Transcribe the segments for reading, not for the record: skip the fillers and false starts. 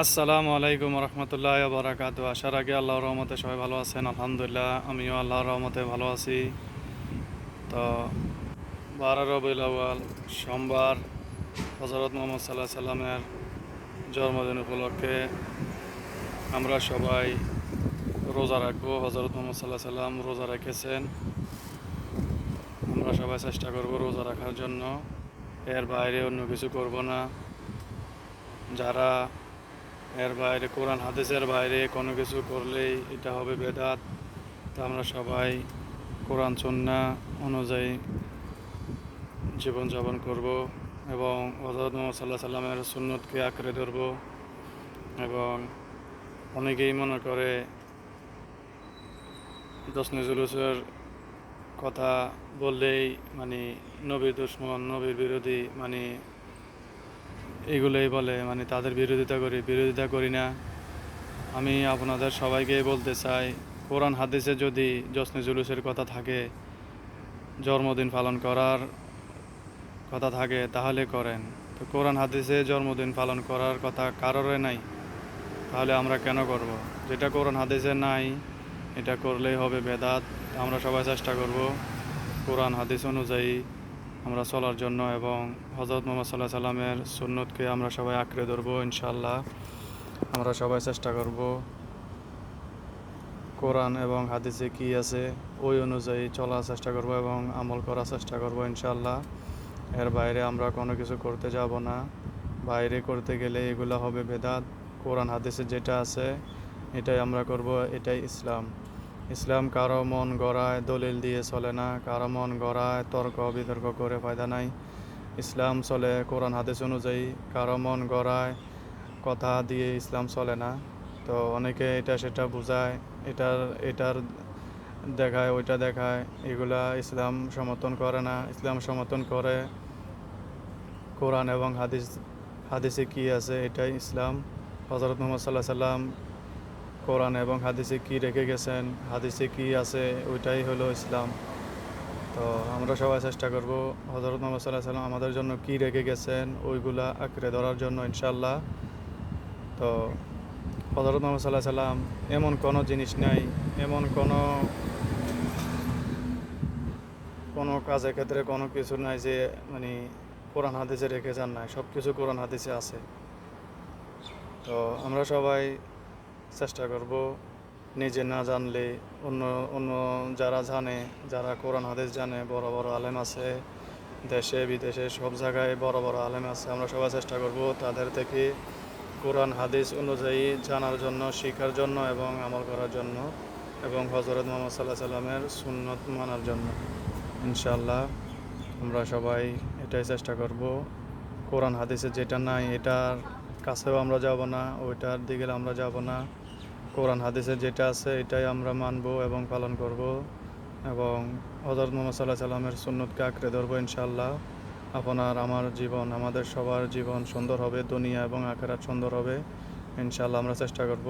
আসসালামু আলাইকুম রহমতুল্লাহ বারাকাতু। আসার আগে আল্লাহর রহমতে সবাই ভালো আছেন? আলহামদুলিল্লাহ, আমিও আল্লাহর রহমতে ভালো আছি। তো 12 রবিউল আউয়াল সোমবার, হজরত মোহাম্মদ সাল্লাহ সাল্লামের জন্মদিন উপলক্ষে আমরা সবাই রোজা রাখবো। হজরত মোহাম্মদ সাল্লাহ সাল্লাম রোজা রেখেছেন, আমরা সবাই চেষ্টা করব রোজা রাখার জন্য। এর বাইরে অন্য কিছু করব না। যারা এর বাইরে কোরআন হাদিসের বাইরে কোনো কিছু করলেই এটা হবে বেদাত। তো আমরা সবাই কোরআন সুন্নাহ অনুযায়ী জীবনযাপন করব এবং হযরত মুহাম্মদ সাল্লাল্লাহু আলাইহি সাল্লামের সুন্নতকে আঁকড়ে ধরব। এবং অনেকেই মনে করে জশ্নে জুলুসের কথা বললেই মানে নবীর দুশমন, নবীর বিরোধী, মানে এগুলোই বলে, মানে তাদের বিরোধিতা করি না। আমি আপনাদের সবাইকে বলতে চাই, কোরআন হাদিসে যদি জশ্নে জুলুসের কথা থাকে, জন্মদিন পালন করার কথা থাকে, তাহলে করেন। তো কোরআন হাদিসে জন্মদিন পালন করার কথা কারোর নাই, তাহলে আমরা কেন করব? যেটা কোরআন হাদিসে নাই এটা করলেই হবে বেদাত। আমরা সবাই চেষ্টা করব কোরআন হাদিস অনুযায়ী আমরা চলার জন্য এবং হযরত মুহাম্মদ সাল্লাল্লাহু আলাইহি সাল্লামের সুন্নতকে আমরা সবাই আঁকড়ে ধরবো ইনশাআল্লাহ। আমরা সবাই চেষ্টা করব কোরআন এবং হাদিসে কি আছে ওই অনুযায়ী চলার চেষ্টা করব এবং আমল করার চেষ্টা করব ইনশাআল্লাহ। এর বাইরে আমরা কোনো কিছু করতে যাব না। বাইরে করতে গেলে এগুলো হবে বেদাত। কোরআন হাদিসে যেটা আছে এটাই আমরা করব, এটাই ইসলাম। ইসলাম কারো মন গড়ায় দলিল দিয়ে চলে না, কারো মন গড়ায় তর্ক বিতর্ক করে ফায়দা নাই। ইসলাম চলে কোরআন হাদিস অনুযায়ী, কারো মন গড়ায় কথা দিয়ে ইসলাম চলে না। তো অনেকে এটা সেটা বোঝায়, এটার এটার দেখায়, ওইটা দেখায়, এগুলা ইসলাম সমর্থন করে না। ইসলাম সমর্থন করে কোরআন এবং হাদিসে কি আছে এটাই ইসলাম। হযরত মুহাম্মদ সাল্লাল্লাহু আলাইহি সাল্লাম কোরআন এবং হাদিসে কি রেখে গেছেন, হাদিসে কি আছে ওইটাই হলো ইসলাম। তো আমরা সবাই চেষ্টা করব হযরত মুহাম্মদ সাল্লাল্লাহু আলাইহি সাল্লাম আমাদের জন্য কি রেখে গেছেন ওইগুলা আঁকড়ে ধরার জন্য ইনশাআল্লাহ। তো হযরত মুহাম্মদ সাল্লাল্লাহু আলাইহি সাল্লাম এমন কোনো জিনিস নাই, এমন কোনো কাজের ক্ষেত্রে কোনো কিছু নাই যে মানে কোরআন হাদিসে রেখে যান নাই, সব কিছু কোরআন হাদিসে আছে। তো আমরা সবাই চেষ্টা করব নিজে না জানলে অন্য অন্য যারা জানে, যারা কোরআন হাদিস জানে, বড় বড় আলেম আছে দেশে বিদেশে সব জায়গায় বড় বড় আলেম আছে, আমরা সবাই চেষ্টা করব তাদের থেকে কোরআন হাদিস অনুযায়ী জানার জন্য, শেখার জন্য এবং আমল করার জন্য এবং হযরত মুহাম্মদ সাল্লাল্লাহু আলাইহি সাল্লামের সুন্নত মানার জন্য ইনশাআল্লাহ। আমরা সবাই এটাই চেষ্টা করব। কোরআন হাদিসে যেটা নাই এটার কাছেও আমরা যাব না, ওইটার দিকে আমরা যাব না। কোরআন হাদিসে যেটা আছে এটাই আমরা মানব এবং পালন করব এবং হযরত মুহাম্মদ সাল্লাল্লাহু আলাইহি সাল্লামের সুন্নতকে আঁকড়ে ধরবো ইনশাআল্লাহ। আপনার আমার জীবন, আমাদের সবার জীবন সুন্দর হবে, দুনিয়া এবং আখিরাত সুন্দর হবে ইনশাআল্লাহ। আমরা চেষ্টা করব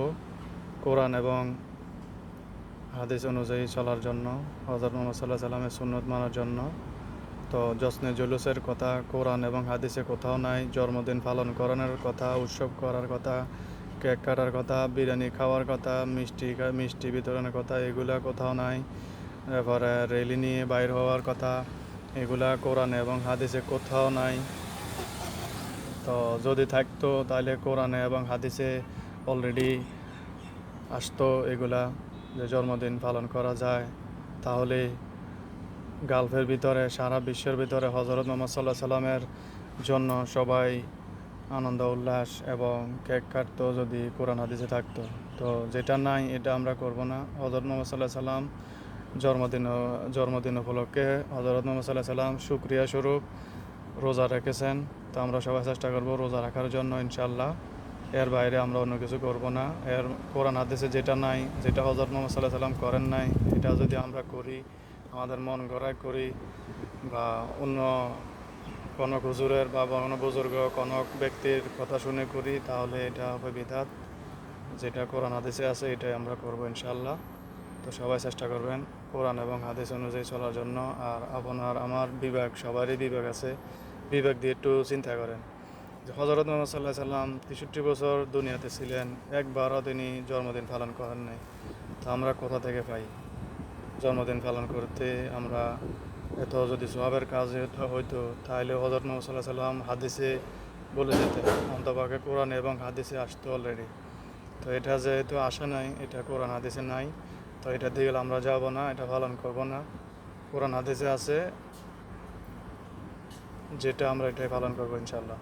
কোরআন এবং হাদিস অনুযায়ী চলার জন্য, হযরত মুহাম্মদ সাল্লাল্লাহু আলাইহি সাল্লামের সুন্নত মানার জন্য। তো জশ্নে জুলুসের কথা কোরআন এবং হাদিসে কোথাও নাই। জন্মদিন পালন করানোর কথা, উৎসব করার কথা, কেক কাটার কথা, বিরিয়ানি খাওয়ার কথা, মিষ্টি বিতরণের কথা, এগুলা কোথাও নাই। এরপরে রেলি নিয়ে বাইর হওয়ার কথা, এগুলা কোরআন এবং হাদিসে কোথাও নাই। তো যদি থাকতো তাহলে কোরআনে এবং হাদিসে অলরেডি আসতো এগুলা, যে জন্মদিন পালন করা যায়। তাহলে গালফের ভিতরে, সারা বিশ্বের ভিতরে হযরত মুহাম্মদ সাল্লাল্লাহু আলাইহি সাল্লামের জন্য সবাই আনন্দ উল্লাস এবং কেক কাটতো যদি কোরআন হাদিসে থাকতো। তো যেটা নাই এটা আমরা করব না। হযরত মুহাম্মদ সাল্লাল্লাহু আলাইহি সাল্লাম জন্মদিন উপলক্ষে হযরত মুহাম্মদ সাল্লাল্লাহু আলাইহি সাল্লাম শুকরিয়া স্বরূপ রোজা রেখেছেন। তো আমরা সবাই চেষ্টা করব রোজা রাখার জন্য ইনশাআল্লাহ। এর বাইরে আমরা অন্য কিছু করব না। এর কোরআন হাদিসে যেটা নাই, যেটা হযরত মুহাম্মদ সাল্লাল্লাহু আলাইহি সাল্লাম করেন নাই, এটা যদি আমরা করি, আমাদের মন গড়ায় করি বা অন্য কোনো হুজুরের বা কোনো বুজুর্গ কোনো ব্যক্তির কথা শুনে করি, তাহলে এটা হবে বিদআত। যেটা কোরআন হাদিসে আছে এটাই আমরা করব ইনশাআল্লাহ। তো সবাই চেষ্টা করবেন কোরআন এবং হাদিস অনুযায়ী চলার জন্য। আর আপনার আমার বিবেক, সবারই বিবেক আছে, বিবেক দিয়ে একটু চিন্তা করেন। যে হজরত মোহাম্মদ সাল্লাহ সাল্লাম 63 বছর দুনিয়াতে ছিলেন, একবারও তিনি জন্মদিন পালন করেন নাই। তো আমরা কোথা থেকে পাই জন্মদিন পালন করতে? আমরা এত যদি সোহাবের কাজ হইতো তাহলে হজরত মোহাম্মদ সাল্লাহ সাল্লাম হাদিসে বলে যেতেন, অন্তপাকে কোরআন এবং হাদিসে আসতো অলরেডি। তো এটা যেহেতু আসে নাই, এটা কোরআন হাদিসে নাই, তো এটা দিকে আমরা যাব না, এটা পালন করব না। কোরআন হাদিসে আছে যেটা, আমরা এটাই পালন করবো ইনশাল্লাহ।